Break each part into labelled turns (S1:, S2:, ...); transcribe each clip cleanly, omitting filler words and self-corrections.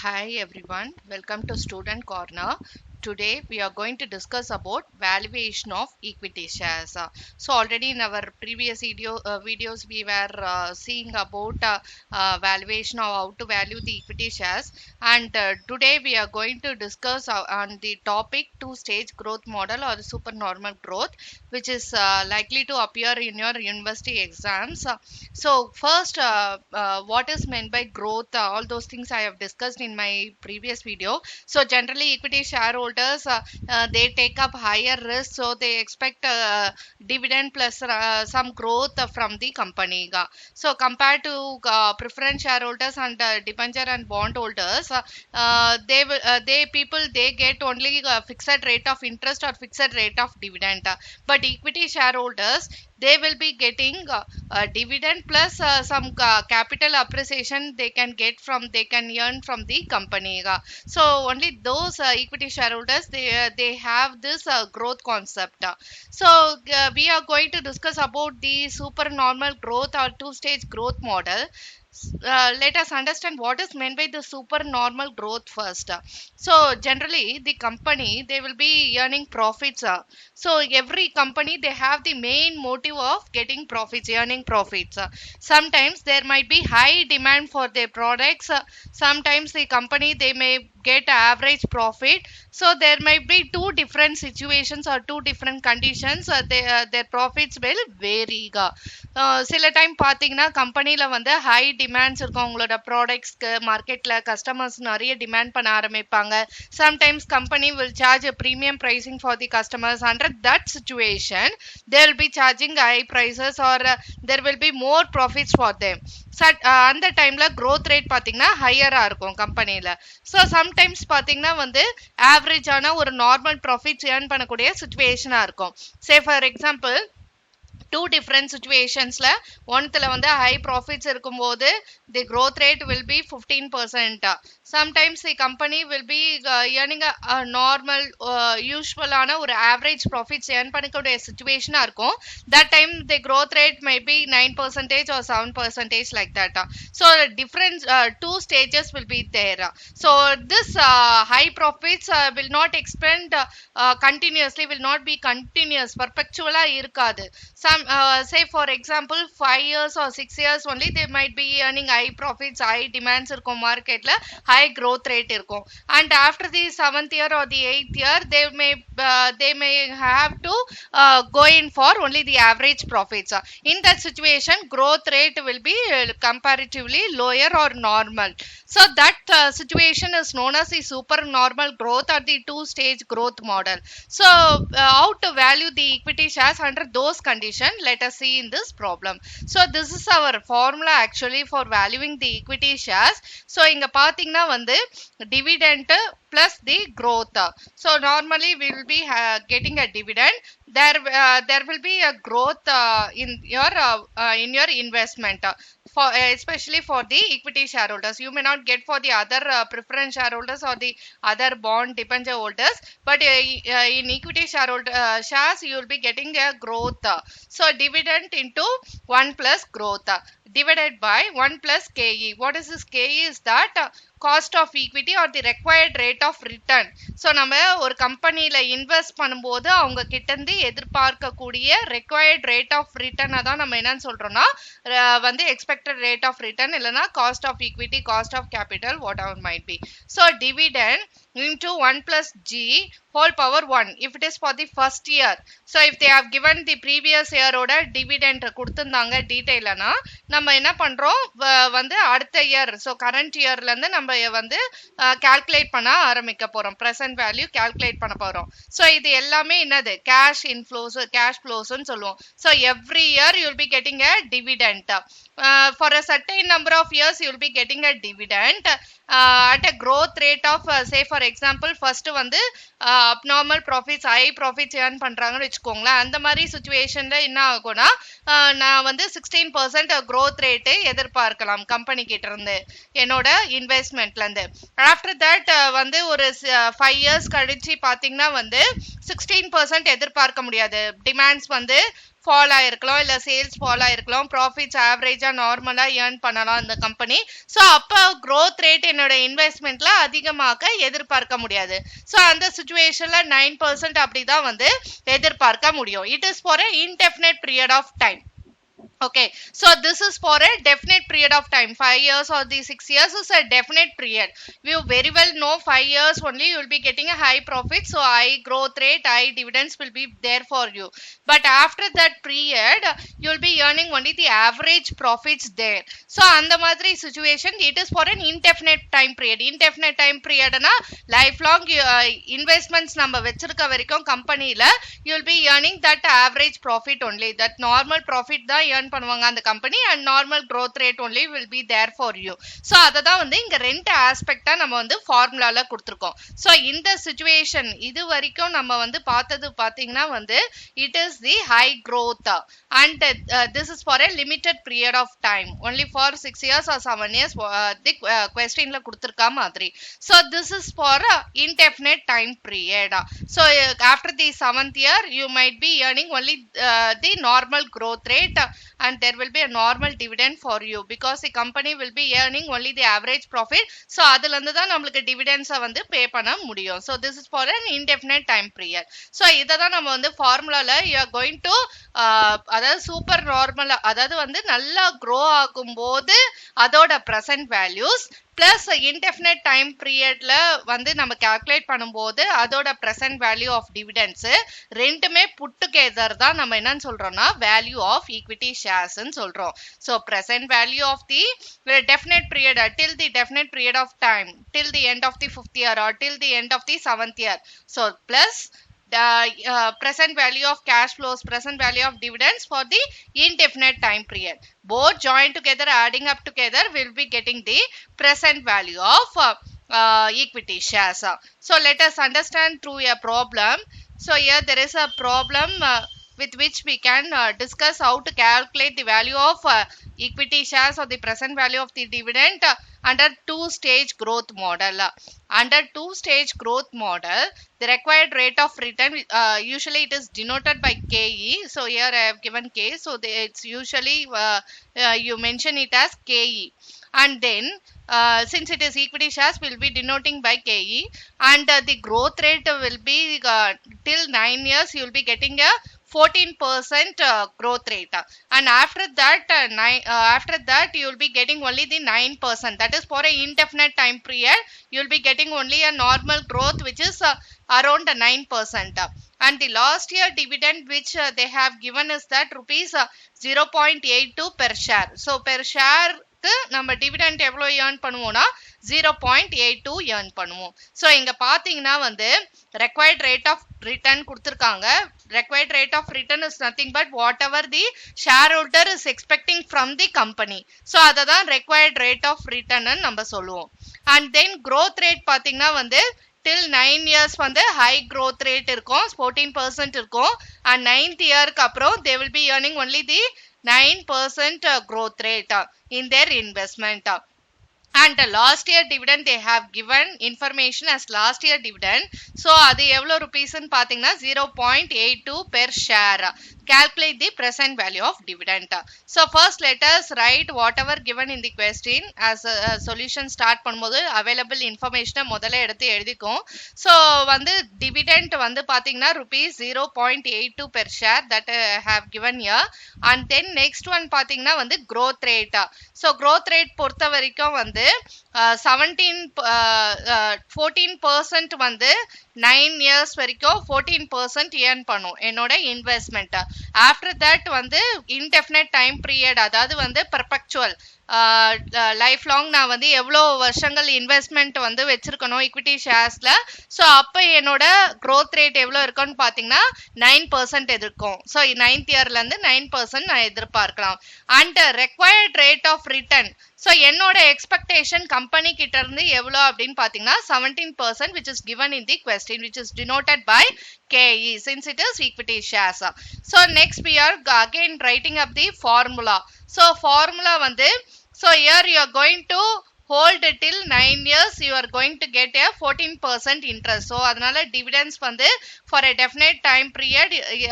S1: Hi everyone, welcome to Student Corner. Today we are going to discuss about valuation of equity shares. So already in our previous videos we were seeing about valuation of how to value the equity shares, and today we are going to discuss on the topic two-stage growth model or supernormal growth, which is likely to appear in your university exams. So first, what is meant by growth? All those things I have discussed in my previous video. So generally, equity shareholders they take up higher risk, so they expect dividend plus some growth from the company. So compared to preference shareholders and debenture and bond holders, they get only fixed rate of interest or fixed rate of dividend. But equity shareholders, they will be getting dividend plus some capital appreciation they can earn from the company. So only those equity shareholders, they have this growth concept. So we are going to discuss about the supernormal growth or two-stage growth model. Let us understand what is meant by the supernormal growth first. So generally the company, they will be earning profits. So every company, they have the main motive of getting profits, earning profits. Sometimes there might be high demand for their products. Sometimes the company, they may get average profit. So there might be two different situations or two different conditions. Their profits will vary. சில time பார்த்தீங்கன்னா கம்பெனியில் வந்து high demands இருக்கும், உங்களோட ப்ராடக்ட்ஸ்க்கு மார்க்கெட்டில் customers நிறைய demand பண்ண ஆரம்பிப்பாங்க. Sometimes company will charge a premium pricing for the customers. Under that situation, they will be charging high prices, or there will be more profits for them. அந்த டைம்ல growth rate பாத்தீங்கன்னா ஹையரா இருக்கும் கம்பெனில. So sometimes பாத்தீங்கன்னா வந்து ஆவரேஜான ஒரு normal profits earn பண்ணக்கூடிய சுச்சுவேஷனா இருக்கும். Say for example, two different situationsல ஒன்னுல வந்து high profits இருக்கும்போது the growth rate will be 15%. Sometimes the company will be earning a normal usual ஆன ஒரு average profits earn பண்ணக்கூடிய situation இருக்கும். That time the growth rate may be 9% or 7% like that. So different two stages will be there. So this high profits will not expand continuously, will not be continuous, perpetual இருக்காது. Some say for example 5 years or 6 years only they might be earning high profits, high demands இருக்கும் மார்க்கெட்ல, high growth rate இருக்கும். And after the 7th year or the 8th year, they may have to go in for only the average profits. In that situation, growth rate will be comparatively lower or normal. So that situation is known as the supernormal growth or the two-stage growth model. So how to value the equity shares under those conditions, let us see in this problem. So this is our formula actually for valuing the equity shares. So inga pathina vandu dividend plus the growth. So normally we will be getting a dividend. There will be a growth in your investment, for especially for the equity shareholders. You may not get for the other preference shareholders or the other bond debenture holders, but in equity shareholder shares you will be getting a growth. So dividend into 1 plus growth divided by 1 plus KE. What is this KE? Is that cost of equity or the required rate of return. So நம்ம ஒரு கம்பெனில invest பண்ணும்போது அவங்க கிட்ட இருந்து எதிர்பார்க்கக்கூடிய required rate of return தான் நம்ம என்னன்னு சொல்றோம்னா வந்து expected rate of return, இல்லனா cost of equity, cost of capital, whatever might be. So dividend into 1 plus G whole power 1 if it is for the first year. So if they have given the previous year oda dividend கொடுத்திருந்தாங்க டீடைலனா, நம்ம என்ன பண்றோம் வந்து அடுத்த year, so current yearல இருந்து நம்ம வந்து calculate பண்ண ஆரம்பிக்க போறோம், present value calculate பண்ண போறோம். So இது எல்லாமே என்னது cash inflows, cash flows ன்னு சொல்லுவோம். So every year you will be getting a dividend. For a certain number of years you will be getting a dividend at a growth rate of say for example first வந்து abnormal profits, high profits earn பண்றாங்கன்னு வெச்சுக்கோங்களேன். அந்த மாதிரி சிச்சுவேஷன்ல என்ன ஆகும்னா நான் வந்து 16% growth rate எதிர்பார்க்கலாம் கம்பெனி கிட்ட இருந்து என்னோட இன்வெஸ்ட்மெண்ட்ல இருந்து. ஆஃப்டர் தட் வந்து ஒரு 5 years கழிச்சு பாத்தீங்கன்னா வந்து 16% எதிர்பார்க்க முடியாது. டிமாண்ட்ஸ் வந்து ஃபால் ஆயிருக்கலாம், இல்ல சேல்ஸ் ஃபால் ஆயிருக்கலாம், ப்ராஃபிட்ஸ் ஆவரேஜா நார்மலா ஏர்ன் பண்ணலாம் இந்த கம்பெனி. ஸோ அப்போ growth rate ரேட் என்னோட இன்வெஸ்ட்மெண்ட்ல அதிகமாக எதிர்பார்க்க முடியாது. ஸோ அந்த சுச்சுவேஷன்ல 9% அப்படிதான் வந்து எதிர்பார்க்க முடியும். It is for a indefinite period of time. Okay, so this is for a definite period of time. 5 years or the 6 years is a definite period. You very well know 5 years only you will be getting a high profit, so high growth rate, high dividends will be there for you. But after that period you will be earning only the average profits there. So அந்த மாதிரி situation, it is for an indefinite time period. Indefinite time period na lifelong investments நம்ம வெச்சிருக்க வரைக்கும் கம்பெனில you will be earning that average profit only. That normal profit தான் earn பண்ணுவாங்க அந்த company, and normal growth rate only will be there for you. So அததான் வந்து இங்க ரெண்டு ஆஸ்பெக்டா நம்ம வந்து ஃபார்முலால கொடுத்திருக்கோம். So இந்த சிச்சுவேஷன் இது வரைக்கும் நம்ம வந்து பார்த்தது பாத்தீங்கன்னா வந்து it is the high growth and this is for a limited period of time, only for 6 years or 7 years the questionல கொடுத்திருக்க மாதிரி. So this is for indefinite time period. So after the 7th year you might be earning only the normal growth rate and there will be a normal dividend for you because the company will be earning only the average profit. So அதுல இருந்து தான் நமக்கு dividends வந்து pay பண்ண முடியும். So this is for an indefinite time period. So இத தான் நம்ம வந்து ஃபார்முலால you are going to அதாவது சூப்பர் நார்மல், அதாவது வந்து நல்லா grow ஆகும்போது அதோட present values plus indefinite time periodல வந்து நம்ம calculate பண்ணும்போது அதோட present value of dividends ரெண்டுமே put together தான் நம்ம என்னன்னு சொல்றோம்னா value of equity shares ன்னு சொல்றோம். So present value of the definite period till the definite period of time till the end of the 5th year or till the end of the 7th year. So plus the present value of cash flows, present value of dividends for the indefinite time period. Both joined together, adding up together, will be getting the present value of equity shares. So let us understand through a problem. So here there is a problem with which we can discuss how to calculate the value of equity shares or the present value of the dividend under two-stage growth model. Under two-stage growth model, the required rate of return, usually it is denoted by KE. So here I have given K. So it's usually you mention it as KE. And then since it is equity shares, we will be denoting by KE. And the growth rate will be till 9 years, you will be getting a 14% growth rate, and after that you will be getting only the 9%. That is for a indefinite time period you will be getting only a normal growth which is around 9%, and the last year dividend which they have given is that rupees 0.82 per share. So per share நம்ம dividend எவ்வளோ earn பண்ணுவோம்னா 0.82 earn பண்ணுவோம். So இங்க பாத்தீங்கன்னா வந்து required rate of return கொடுத்துருக்காங்க. Required rate of return is nothing but what ever the shareholder is expecting from the company. So அதை தான் ரெக்வயர்ட் ரேட் ஆஃப் ரிட்டர்ன் நம்ம சொல்லுவோம். அண்ட் தென் growth ரேட் பாத்தீங்கன்னா வந்து till 9 years வந்து high growth rate இருக்கும், 14% இருக்கும், and 9th இயருக்கு அப்புறம் they will be earning only the 9% growth rate in their investment. And the last year dividend they have given information as last year dividend. So அது எவ்வளோ ருபீஸ்ன்னு பார்த்தீங்கன்னா 0.82 per share. Calculate the present value of dividend. So first let us write whatever given in the question as a solution start பண்ணும்போது available information முதல்ல எடுத்து எழுதிக்கும். So வந்து dividend வந்து பார்த்தீங்கன்னா rupees 0.82 per share that have given here. And then next one பார்த்தீங்கன்னா வந்து growth rate. So growth rate பொறுத்த வரைக்கும் வந்து 14% வந்து 9 years வரைக்கும் 14% earn பண்ணும் என்னோட இன்வெஸ்ட்மெண்ட். ஆஃப்டர் தட் வந்து இன்டெஃபினைட் டைம் பீரியட், அதாவது வந்து பெர்பெக்சுவல் லைஃப் லாங் நான் வந்து எவ்வளோ வருஷங்கள் இன்வெஸ்ட்மெண்ட் வந்து வச்சிருக்கணும் ஈக்விட்டி ஷேர்ஸ்ல. ஸோ அப்போ என்னோட growth ரேட் எவ்வளோ இருக்குன்னு பார்த்தீங்கன்னா 9% இருக்கும். ஸோ 9th இயர்லேருந்து 9% நான் எதிர்பார்க்கலாம். And required rate of return, so என்னோட எக்ஸ்பெக்டேஷன் கம்பெனி கிட்ட இருந்து எவ்வளோ அப்படின்னு பார்த்தீங்கன்னா 17% which is given in the question which is denoted by KE since it is equity shares. So next we are again writing up the formula. So formula வந்து, so here you are going to hold till 9 years you are going to get a 14% interest. So அதனால dividends வந்து for a definite time period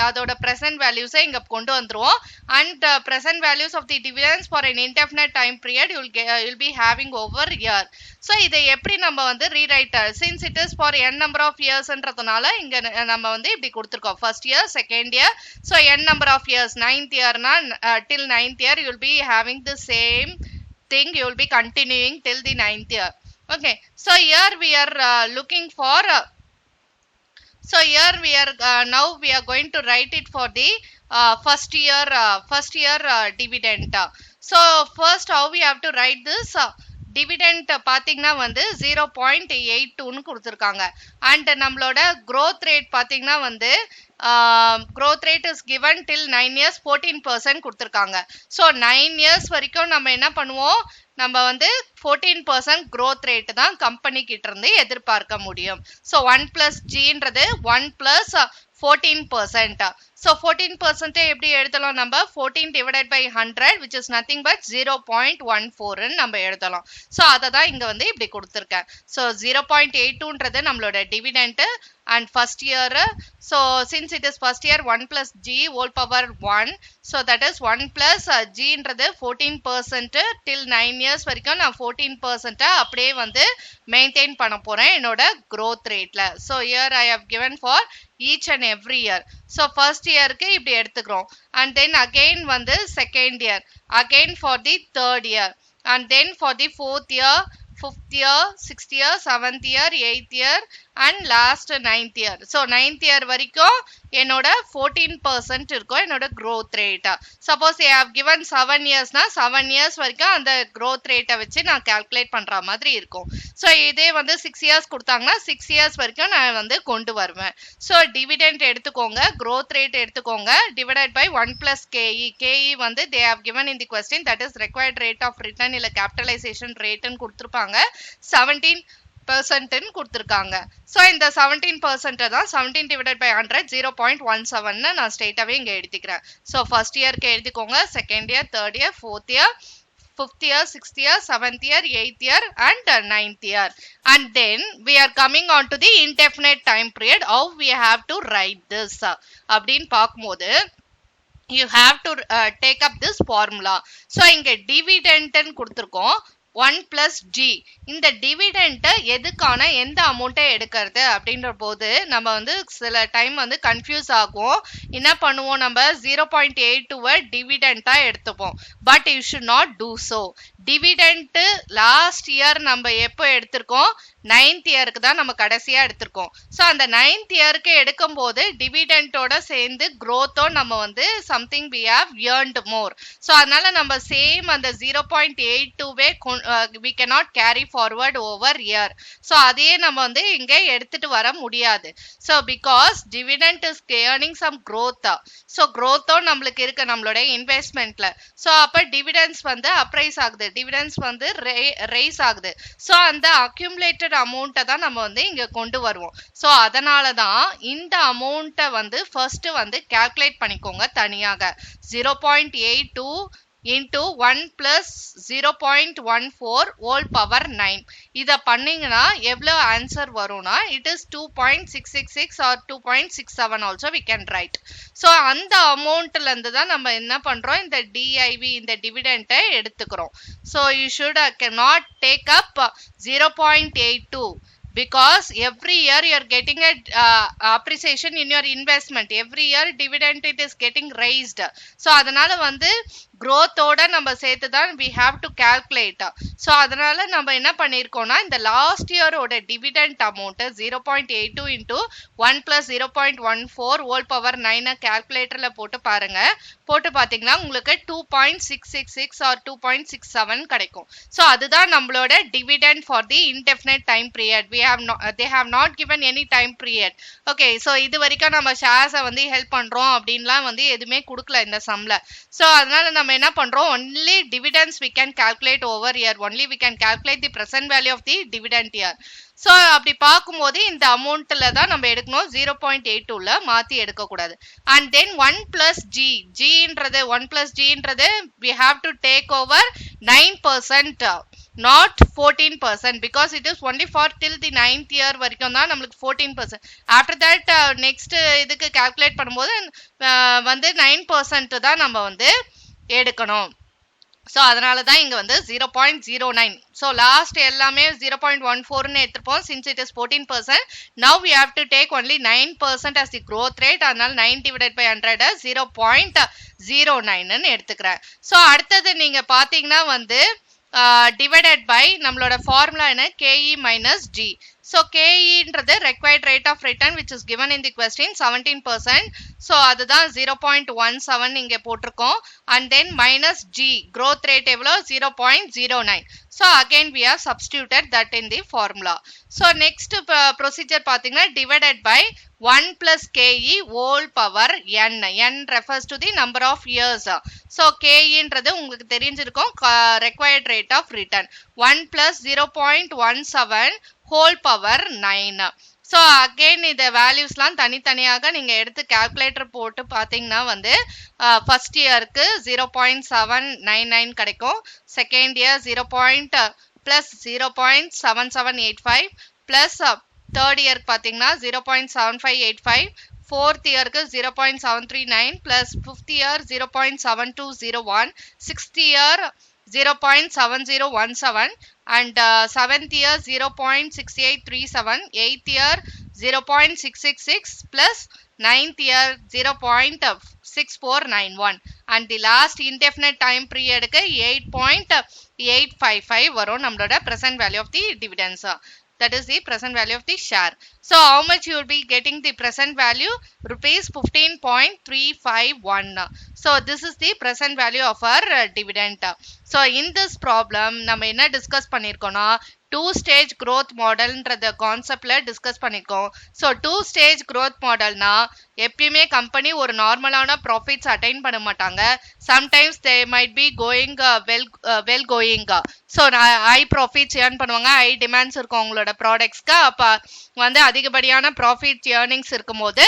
S1: அதோட present values இங்க கொண்டு வந்துருவோம். And present values of the dividends for an indefinite time period you'll be having over year. So இதை எப்படி நம்ம வந்து rewrite, since it is for n number of years ன்றதுனால இங்க நம்ம வந்து இப்படி கொடுத்திருக்கோம். first year, second year, so n number of years, 9th year na till 9th year you will be having the same thing, you will be continuing till the 9th year. Okay, so here we are looking for so here we are now we are going to write it for the first year dividend. So first how we have to write this dividend பாத்தீங்கன்னா வந்து 0.82 னு கொடுத்திருக்காங்க. and நம்மளோட growth rate பாத்தீங்கன்னா வந்து growth rate is given till 9 years 14% கொடுத்திருக்காங்க. so 9 years வரைக்கும் நம்ம என்ன பண்ணுவோம், நம்ம வந்து 14% growth rate தான் கம்பெனி கிட்ட இருந்து எதிர்பார்க்க முடியும். so 1 plus Gன்றது 1 plus 14%. so 14% எப்படி எழுதலாம், நம்ம 14 divided by 100 which is nothing but 0.14 நம்ம எழுதலாம். so அதை தான் இங்க வந்து இப்படி கொடுத்திருக்கேன். so 0.82ன்றது நம்மளோட dividend and first year. so since it is first year 1 plus G whole power 1, so that is 1 plus Gன்றது 14% till 9 years வரைக்கும் நான் 14% அப்படியே வந்து மெயின்டைன் பண்ண போறேன் என்னோட growth rateல. so here I have given for each and every year. so first yearக்கு இப்படி எடுத்துக்கிறோம். and then again வந்து second year, again for the third year, and then for the fourth year, fifth year, sixth year, seventh year, eighth year and last 9th year. so 9th year வரைக்கும் என்னோட 14% இருக்கும் என்னோட growth rate. suppose I have given 7 years னா 7 years வரைக்கும் அந்த growth rate வச்சு நான் calculate பண்ற மாதிரி இருக்கும். so இதே வந்து 6 years கொடுத்தாங்கன்னா 6 years வரைக்கும் நான் வந்து கொண்டு வருவேன். so dividend எடுத்துக்கோங்க, growth rate எடுத்துக்கோங்க, divided by 1 plus KE. KE வந்து they have given in the question, that is required rate of return இல்ல capitalization rate ன்னு கொடுத்திருப்பாங்க. 17% கொடுத்திருக்காங்க. so இந்த 17% தான் 17 divided by 100 0.17 ன்னு நான் ஸ்ட்ரைட்டாவே இங்க எடுத்துக்கிறேன். so first yearக்கு எழுதிக்கோங்க, second year, third year, fourth year, fifth year, sixth year, seventh year, eighth year and 9th year. and then we are coming on to the indefinite time period. how we have to write this அப்படினு பாக்கும்போது you have to take up this formula. so இங்க dividend ன்னு கொடுத்திருக்கோம் 1 plus G. இந்த dividend எதுக்கான எந்த அமௌண்ட்டை எடுக்கிறது அப்படின்ற போது நம்ம வந்து சில டைம் வந்து கன்ஃபியூஸ் ஆகும். என்ன பண்ணுவோம், நம்ம 0.82 டிவிடெண்டா எடுத்துப்போம். But you should not do so. Dividend last year நம்ம எப்போ எடுத்திருக்கோம், 9th இயருக்கு தான் நம்ம கடைசியா எடுத்திருக்கோம். ஸோ அந்த 9th இயருக்கு எடுக்கும் போது டிவிடெண்டோட சேர்ந்து growth நம்ம வந்து something we have earned more. So அதனால நம்ம சேம் அந்த 0.82வே we cannot carry forward over year. So அதையே நம்ம வந்து இங்க எடுத்துட்டு வர முடியாது. So because dividend is earning some growth. So growth நம்மளுக்கு இருக்கு நம்மளோட இன்வெஸ்ட்மெண்ட்ல. ஸோ அப்ப டிவிடெண்ட்ஸ் வந்து அப்ரைஸ் ஆகுது, டிவிடெண்ட்ஸ் வந்து ரைஸ் ஆகுது. ஸோ அந்த அக்யூமுலேட்டட் அமௌண்ட்டை தான் நம்ம வந்து இங்க கொண்டு வருவோம். ஸோ அதனால தான் இந்த அமௌண்ட்டை வந்து ஃபர்ஸ்ட் வந்து கால்குலேட் பண்ணிக்கோங்க தனியாக. 0.82 into 1 plus 0.14 whole power 9. இத பண்ணீங்கன்னா எவ்வளவு ஆன்சர் வரும்னா it is 2.666 or 2.67 also we can write. so அந்த அமௌண்ட்ல இருந்து தான் நம்ம என்ன பண்றோம், இந்த DIV இந்த டிவிடெண்டை எடுத்துக்கிறோம். so you should cannot take up 0.82 because every year you are getting a appreciation in your investment. every year dividend it is getting raised. so அதனால வந்து growth ஓட நம்ம சேர்த்து தான் we have to calculate. so அதனால நம்ம என்ன பண்ணிருக்கோம்னா இந்த லாஸ்ட் இயரோட dividend amount 0.82 into 1 plus 0.14 whole power 9 கால்குலேட்டர்ல போட்டு பாருங்க. போட்டு பாத்தீங்கன்னா உங்களுக்கு 2.666 or 2.67 கிடைக்கும். so அதுதான் நம்மளோட dividend for the indefinite time period. they have not given any time period. okay, so இது வரைக்கும் நம்ம ஷேர்ஸை வந்து ஹெல்ப் பண்றோம் அப்படின்லாம் வந்து எதுவுமே கொடுக்கல இந்த சம்ல. so அதனால நம்ம நம்ம என்ன பண்றோம், only dividends we can calculate over here, only we can calculate the present value of the dividend here. So அப்படி பார்க்கும்போது இந்த அமௌண்ட்ல தான் நம்ம எடுக்கணும், 0.82ல மாத்தி எடுக்க கூடாது. அண்ட் தென் 1 பிளஸ் ஜின்றது 1 பிளஸ் ஜின்றது we have to take over 9%, not 14%, because it is only for till the 9th year வரைக்கும் தான் நம்மளுக்கு 14%. after that next இதுக்கு calculate பண்ணும்போது வந்து 9% தான் நம்ம வந்து எடுக்கணும். ஸோ அதனால தான் இங்கே வந்து 0.09. ஸோ லாஸ்ட் எல்லாமே 0.14ன்னு எடுத்துப்போம். Since it is 14%, now we have to take only 9% as the growth rate. அதனால 9 divided by 100 0.09ன்னு எடுத்துக்கிறேன். ஸோ அடுத்தது நீங்கள் பார்த்தீங்கன்னா வந்து divided by நம்மளோட ஃபார்முலா என்ன, KE minus G. So KEன்றது required rate of return which is given in the question 17%. So அதுதான் 0.17 இங்கே போட்டிருக்கோம். And then minus G, growth rate எவ்வளோ, 0.09. So again we have substituted that in the formula. So next procedure பார்த்தீங்கன்னா divided by 1 plus KE whole power n. n refers to the number of years. So KEன்றது உங்களுக்கு தெரிஞ்சிருக்கும், required rate of return. 1 plus 0.17 whole power 9. So again இந்த வேல்யூஸ்லாம் தனித்தனியாக நீங்கள் எடுத்து calculator போட்டு பார்த்தீங்கன்னா வந்து ஃபர்ஸ்ட் இயருக்கு 0.799 கிடைக்கும், செகண்ட் இயர் 0.7785 ப்ளஸ் தேர்ட் இயருக்கு பார்த்தீங்கன்னா 0.7585, ஃபோர்த் இயருக்கு 0.739 plus fifth year 0.7201, sixth year 0.7017 and 7th year 0.6837, 8th year 0.666 plus 9th year 0.6491 and the last indefinite time period 8.855 வரும் நம்மளோட present value of the dividends. That is the present value of the share. So how much you will be getting the present value? Rupees 15.351. So this is the present value of our dividend. So in this problem நம்ம என்ன discuss பண்ணிருக்கோம்னா, 2-stage growth model ன்றத கான்செப்ட்ல discuss பண்ணிருக்கோம். So 2-stage growth மாடல்னா எப்பயுமே company ஒரு நார்மலான profits attain பண்ண மாட்டாங்க. Sometimes they might be going well going. So high profits earn பண்ணுவாங்க, ஹை டிமாண்ட்ஸ் இருக்கும் அவங்களோட ப்ராடக்ட்ஸ்க்கு. அப்போ வந்து அதிகப்படியான ப்ராஃபிட் ஏர்னிங்ஸ் இருக்கும்போது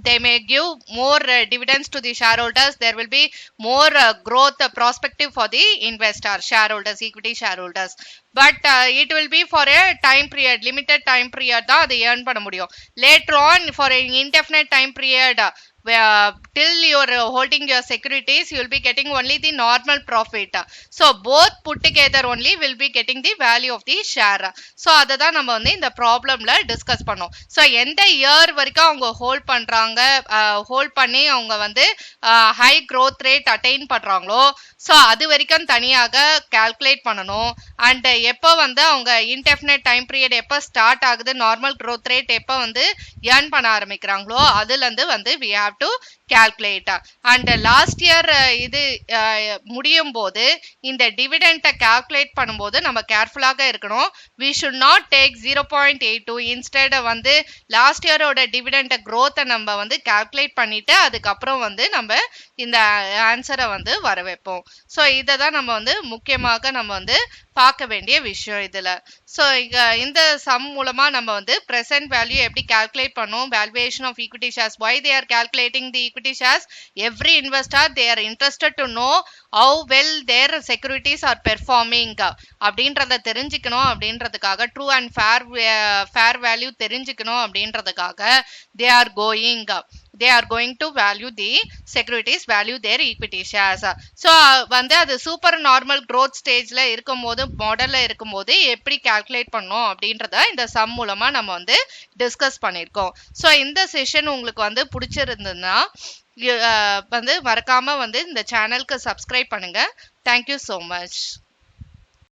S1: they may give more dividends to the shareholders. There will be more growth prospective for the investor, shareholders, equity shareholders. But it will be for a time period, limited time period da adu earn panna mudiyum. Later on for an indefinite time period, till you are holding your securities, you will be getting only the normal profit. So both put together only will be getting the value of the share. So adha நம்ம வந்து இந்த ப்ராப்ளம்ல discuss பண்ணோம். So எந்த year வரைக்கும் அவங்க hold பண்றாங்க, hold பண்ணி அவங்க வந்து ஹை growth rate அட்டைன் பண்றாங்களோ, ஸோ அது வரைக்கும் தனியாக கால்குலேட் பண்ணணும். அண்ட் எப்போ வந்து அவங்க இன்டெஃபினைட் டைம் பீரியட் எப்போ ஸ்டார்ட் ஆகுது, நார்மல் growth rate எப்போ வந்து ஏர்ன் பண்ண ஆரம்பிக்கிறாங்களோ அதுலேருந்து வந்து we have to calculate. And last year இது முடியும் போது இந்த டிவிடெண்டை கால்குலேட் பண்ணும்போது நம்ம கேர்ஃபுல்லாக இருக்கணும். we should not take 0.82. instead வந்து லாஸ்ட் இயரோட டிவிடெண்டை growth நம்ம வந்து கால்குலேட் பண்ணிட்டு அதுக்கப்புறம் வந்து நம்ம இந்த ஆன்சரை வந்து வர வைப்போம். ஸோ இதை தான் நம்ம வந்து முக்கியமாக நம்ம வந்து பார்க்க வேண்டிய விஷயம் இதுல. ஸோ இந்த சம் மூலமா நம்ம வந்து present value எப்படி calculate பண்ணோம், valuation of equity shares, why they are calculating the equity shares. Every investor they are interested to know how well their securities are performing அப்படின்றத தெரிஞ்சுக்கணும். அப்படின்றதுக்காக ட்ரூ அண்ட் ஃபேர் வேல்யூ தெரிஞ்சுக்கணும் அப்படின்றதுக்காக they are going to value the securities, value their equity shares. So வந்து அது super normal growth ஸ்டேஜ்ல இருக்கும்போது, மாடல்ல இருக்கும்போது எப்படி கால்குலேட் பண்ணோம் அப்படின்றத இந்த சம் மூலமா நம்ம வந்து டிஸ்கஸ் பண்ணியிருக்கோம். ஸோ இந்த செஷன் உங்களுக்கு வந்து பிடிச்சிருந்ததுன்னா வந்து மறக்காம வந்து இந்த சேனலுக்கு சப்ஸ்கிரைப் பண்ணுங்க. Thank you so much.